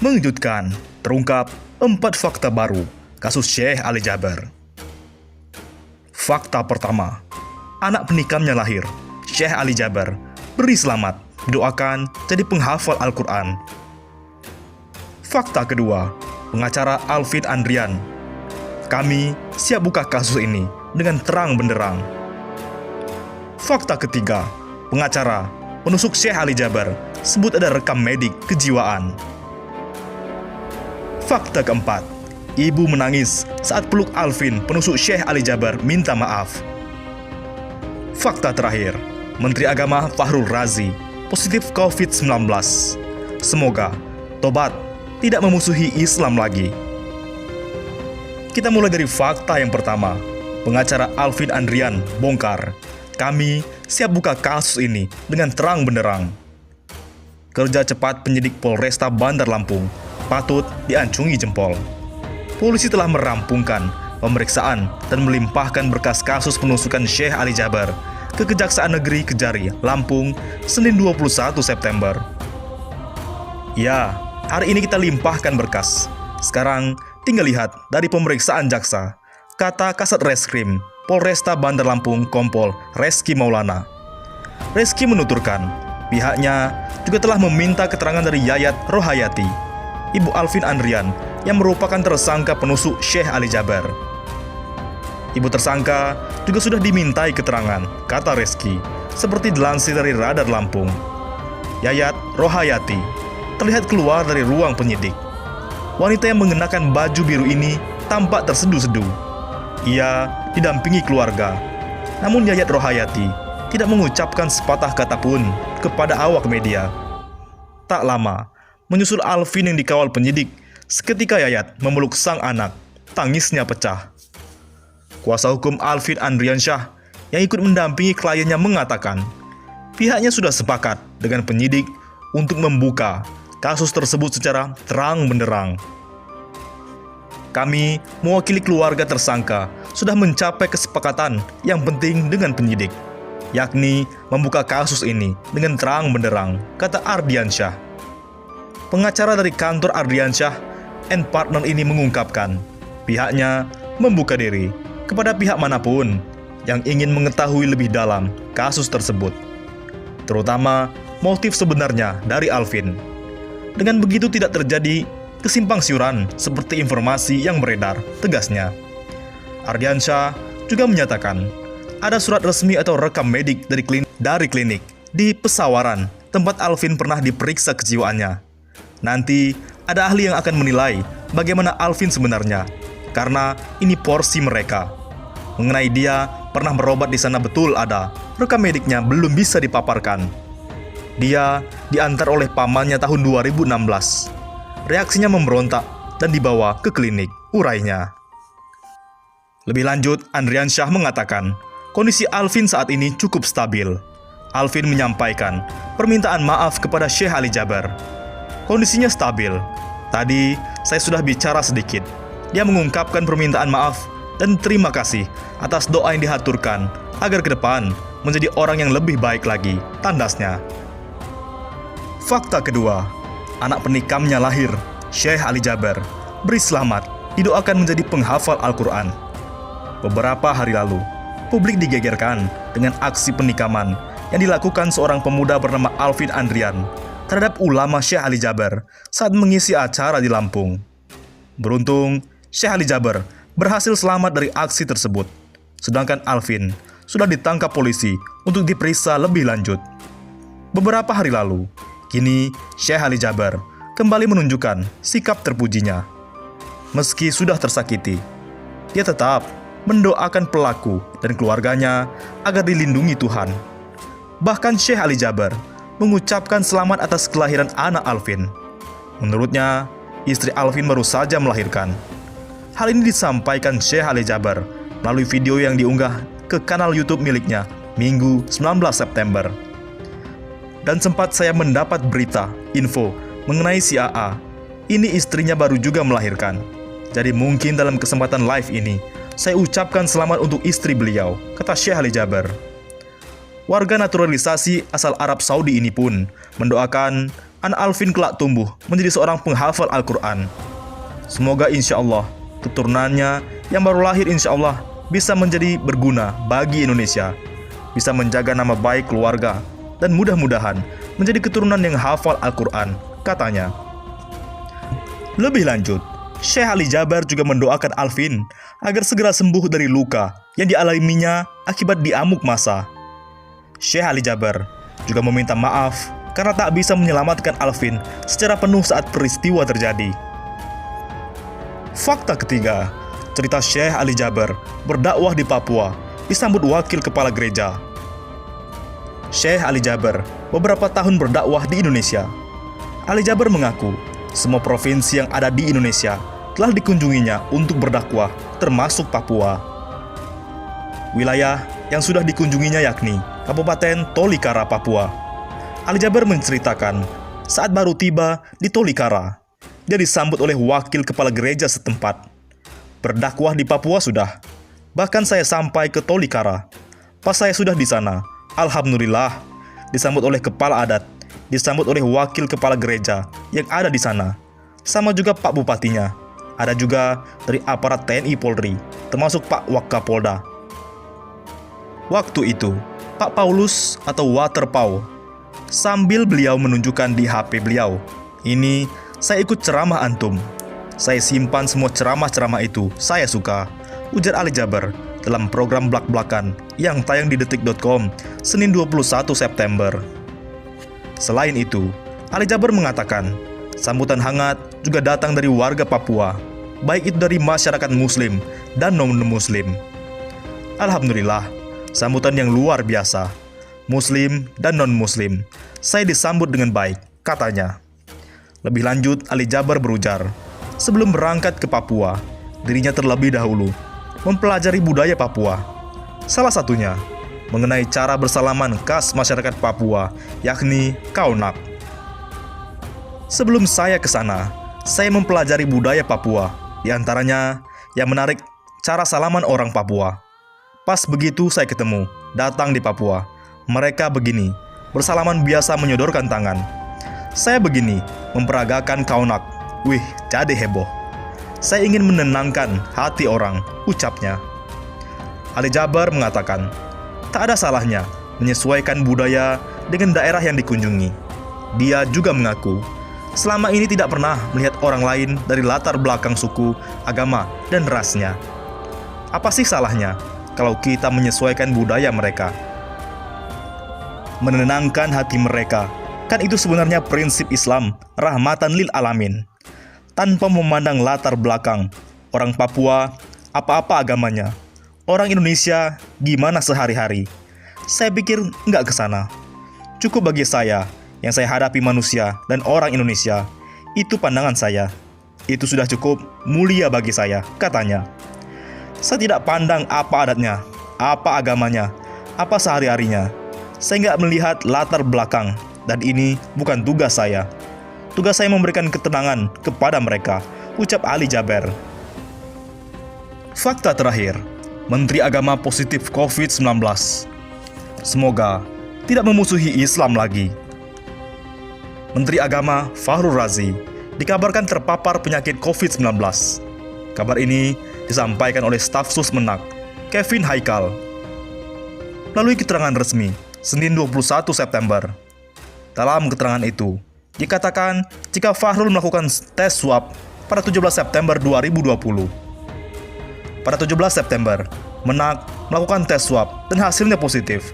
Mengejutkan, terungkap 4 fakta baru kasus Syekh Ali Jaber. Fakta pertama, anak penikamnya lahir, Syekh Ali Jaber, beri selamat, didoakan jadi penghafal Al-Quran. Fakta kedua, pengacara Alvin Andrian, kami siap buka kasus ini dengan terang benderang. Fakta ketiga, pengacara penusuk Syekh Ali Jaber sebut ada rekam medik kejiwaan. Fakta keempat, ibu menangis saat peluk Alvin penusuk Syekh Ali Jaber minta maaf. Fakta terakhir, Menteri Agama Fahrul Razi positif COVID-19. Semoga tobat tidak memusuhi Islam lagi. Kita mulai dari fakta yang pertama. Pengacara Alvin Andrian bongkar, kami siap buka kasus ini dengan terang benderang. Kerja cepat penyidik Polresta Bandar Lampung patut diacungi jempol. Polisi telah merampungkan pemeriksaan dan melimpahkan berkas kasus penusukan Syekh Ali Jaber ke Kejaksaan Negeri Kejari, Lampung, Senin 21 September. Ya, hari ini kita limpahkan berkas. Sekarang tinggal lihat dari pemeriksaan jaksa, kata Kasat Reskrim Polresta Bandar Lampung Kompol Reski Maulana. Reski menuturkan, pihaknya juga telah meminta keterangan dari Yayat Rohayati, ibu Alvin Andrian, yang merupakan tersangka penusuk Syekh Ali Jaber. Ibu tersangka juga sudah dimintai keterangan, kata Reski, seperti dilansir dari Radar Lampung. Yayat Rohayati terlihat keluar dari ruang penyidik. Wanita yang mengenakan baju biru ini tampak terseduh-seduh. Ia didampingi keluarga. Namun Yayat Rohayati tidak mengucapkan sepatah kata pun kepada awak media. Tak lama, menyusul Alvin yang dikawal penyidik, seketika Yayat memeluk sang anak. Tangisnya pecah. Kuasa hukum Alvin Andriansyah yang ikut mendampingi kliennya mengatakan, pihaknya sudah sepakat dengan penyidik untuk membuka kasus tersebut secara terang benderang. Kami, mewakili keluarga tersangka, sudah mencapai kesepakatan yang penting dengan penyidik, yakni membuka kasus ini dengan terang benderang, kata Ardiansyah. Pengacara dari kantor Ardiansyah and Partner ini mengungkapkan, pihaknya membuka diri kepada pihak manapun yang ingin mengetahui lebih dalam kasus tersebut, terutama motif sebenarnya dari Alvin. Dengan begitu tidak terjadi kesimpang siuran seperti informasi yang beredar, tegasnya. Ardiansyah juga menyatakan ada surat resmi atau rekam medik dari klinik di Pesawaran tempat Alvin pernah diperiksa kejiwaannya. Nanti ada ahli yang akan menilai bagaimana Alvin sebenarnya, karena ini porsi mereka. Mengenai dia pernah berobat di sana, betul ada, rekam mediknya belum bisa dipaparkan. Dia diantar oleh pamannya tahun 2016. Reaksinya memberontak dan dibawa ke klinik, urainya. Lebih lanjut, Andriansyah mengatakan, kondisi Alvin saat ini cukup stabil. Alvin menyampaikan permintaan maaf kepada Syekh Ali Jaber. Kondisinya stabil. Tadi saya sudah bicara sedikit. Dia mengungkapkan permintaan maaf dan terima kasih atas doa yang dihaturkan agar ke depan menjadi orang yang lebih baik lagi, tandasnya. Fakta kedua, anak penikamnya lahir, Syekh Ali Jaber, beri selamat, didoakan menjadi penghafal Al-Quran. Beberapa hari lalu, publik digegerkan dengan aksi penikaman yang dilakukan seorang pemuda bernama Alvin Andrian terhadap ulama Syekh Ali Jaber saat mengisi acara di Lampung. Beruntung, Syekh Ali Jaber berhasil selamat dari aksi tersebut, sedangkan Alvin sudah ditangkap polisi untuk diperiksa lebih lanjut. Beberapa hari lalu, kini Syekh Ali Jaber kembali menunjukkan sikap terpujinya. Meski sudah tersakiti, dia tetap mendoakan pelaku dan keluarganya agar dilindungi Tuhan. Bahkan Syekh Ali Jaber mengucapkan selamat atas kelahiran anak Alvin. Menurutnya, istri Alvin baru saja melahirkan. Hal ini disampaikan Syekh Ali Jaber melalui video yang diunggah ke kanal YouTube miliknya Minggu 19 September. Dan sempat saya mendapat berita, info mengenai si AA. Ini istrinya baru juga melahirkan. Jadi mungkin dalam kesempatan live ini, saya ucapkan selamat untuk istri beliau, kata Syekh Ali Jaber. Warga naturalisasi asal Arab Saudi ini pun mendoakan anak Alvin kelak tumbuh menjadi seorang penghafal Al-Quran. Semoga insya Allah keturunannya yang baru lahir insya Allah bisa menjadi berguna bagi Indonesia, bisa menjaga nama baik keluarga, dan mudah-mudahan menjadi keturunan yang hafal Al-Quran, katanya. Lebih lanjut, Syekh Ali Jaber juga mendoakan Alvin agar segera sembuh dari luka yang dialaminya akibat diamuk massa. Syekh Ali Jaber juga meminta maaf karena tak bisa menyelamatkan Alvin secara penuh saat peristiwa terjadi. Fakta ketiga, cerita Syekh Ali Jaber berdakwah di Papua disambut wakil kepala gereja. Syekh Ali Jaber beberapa tahun berdakwah di Indonesia. Ali Jaber mengaku semua provinsi yang ada di Indonesia telah dikunjunginya untuk berdakwah, termasuk Papua. Wilayah yang sudah dikunjunginya yakni Kabupaten Tolikara, Papua. Ali Jaber menceritakan saat baru tiba di Tolikara, dia disambut oleh wakil kepala gereja setempat. Berdakwah di Papua sudah, bahkan saya sampai ke Tolikara. Pas saya sudah di sana, alhamdulillah, disambut oleh kepala adat, disambut oleh wakil kepala gereja yang ada di sana, sama juga Pak Bupatinya. Ada juga dari aparat TNI Polri, termasuk Pak Wakapolda. Waktu itu, Pak Paulus atau Waterpau, sambil beliau menunjukkan di HP beliau, "Ini saya ikut ceramah antum. Saya simpan semua ceramah-ceramah itu, saya suka," ujar Ali Jaber dalam program Blak-Blakan yang tayang di detik.com Senin 21 September. Selain itu, Ali Jaber mengatakan, sambutan hangat juga datang dari warga Papua, baik itu dari masyarakat Muslim dan non-Muslim. Alhamdulillah, sambutan yang luar biasa. Muslim dan non-Muslim, saya disambut dengan baik, katanya. Lebih lanjut, Ali Jaber berujar, sebelum berangkat ke Papua, dirinya terlebih dahulu mempelajari budaya Papua. Salah satunya mengenai cara bersalaman khas masyarakat Papua, yakni kaunak. Sebelum saya ke sana, saya mempelajari budaya Papua, di antaranya yang menarik cara salaman orang Papua. Pas begitu saya ketemu, datang di Papua, mereka begini, bersalaman biasa menyodorkan tangan. Saya begini, memperagakan kaunak. Wih, jadi heboh. Saya ingin menenangkan hati orang, ucapnya. Ali Jaber mengatakan, tak ada salahnya menyesuaikan budaya dengan daerah yang dikunjungi. Dia juga mengaku, selama ini tidak pernah melihat orang lain dari latar belakang suku, agama, dan rasnya. Apa sih salahnya kalau kita menyesuaikan budaya mereka? Menenangkan hati mereka, kan itu sebenarnya prinsip Islam, rahmatan lil alamin. Tanpa memandang latar belakang, orang Papua, apa-apa agamanya, orang Indonesia, gimana sehari-hari. Saya pikir nggak ke sana. Cukup bagi saya, yang saya hadapi manusia dan orang Indonesia. Itu pandangan saya. Itu sudah cukup mulia bagi saya, katanya. Saya tidak pandang apa adatnya, apa agamanya, apa sehari-harinya. Saya nggak melihat latar belakang, dan ini bukan tugas saya. Tugas saya memberikan ketenangan kepada mereka, ucap Ali Jaber. Fakta terakhir, Menteri Agama positif COVID-19. Semoga tidak memusuhi Islam lagi. Menteri Agama Fahrul Razi dikabarkan terpapar penyakit COVID-19. Kabar ini disampaikan oleh staf Susmenak, Kevin Haikal. Melalui keterangan resmi, Senin 21 September. Dalam keterangan itu, dikatakan jika Fahrul melakukan tes swab pada 17 September 2020. Pada 17 September, Menak melakukan tes swab dan hasilnya positif.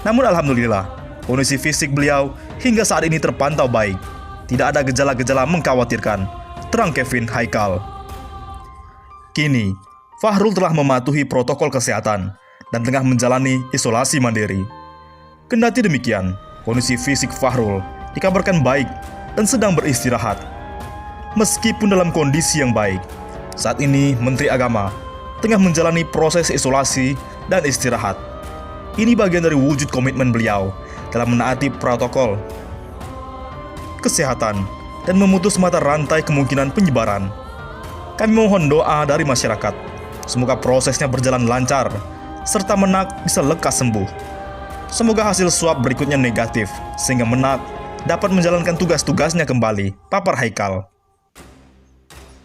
Namun alhamdulillah, kondisi fisik beliau hingga saat ini terpantau baik. Tidak ada gejala-gejala mengkhawatirkan, terang Kevin Haikal. Kini, Fahrul telah mematuhi protokol kesehatan dan tengah menjalani isolasi mandiri. Kendati demikian, kondisi fisik Fahrul dikabarkan baik dan sedang beristirahat. Meskipun dalam kondisi yang baik, saat ini Menteri Agama tengah menjalani proses isolasi dan istirahat. Ini bagian dari wujud komitmen beliau dalam menaati protokol kesehatan dan memutus mata rantai kemungkinan penyebaran. Kami mohon doa dari masyarakat, semoga prosesnya berjalan lancar, serta Menak bisa lekas sembuh. Semoga hasil swab berikutnya negatif, sehingga Menak dapat menjalankan tugas-tugasnya kembali, papar Haikal.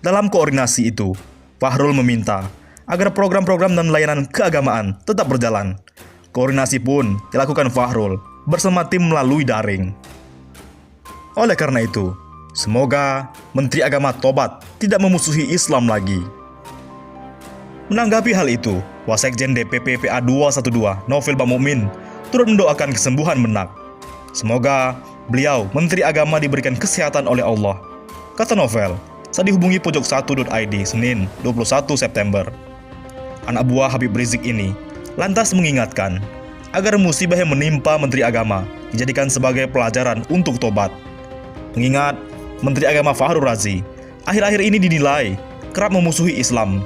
Dalam koordinasi itu, Fahrul meminta agar program-program dan layanan keagamaan tetap berjalan. Koordinasi pun dilakukan Fahrul bersama tim melalui daring. Oleh karena itu, semoga Menteri Agama tobat tidak memusuhi Islam lagi. Menanggapi hal itu, Wasekjen DPP PA 212 Novel Bamukmin turut mendoakan kesembuhan Menak. Semoga beliau, Menteri Agama, diberikan kesehatan oleh Allah, kata Novel saat dihubungi pojok1.id Senin 21 September. Anak buah Habib Rizik ini lantas mengingatkan agar musibah yang menimpa Menteri Agama dijadikan sebagai pelajaran untuk tobat. Mengingat Menteri Agama Fahrul Razi akhir-akhir ini dinilai kerap memusuhi Islam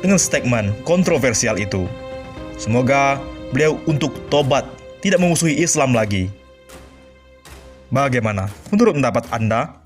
dengan statement kontroversial itu. Semoga beliau untuk tobat tidak memusuhi Islam lagi. Bagaimana menurut pendapat Anda?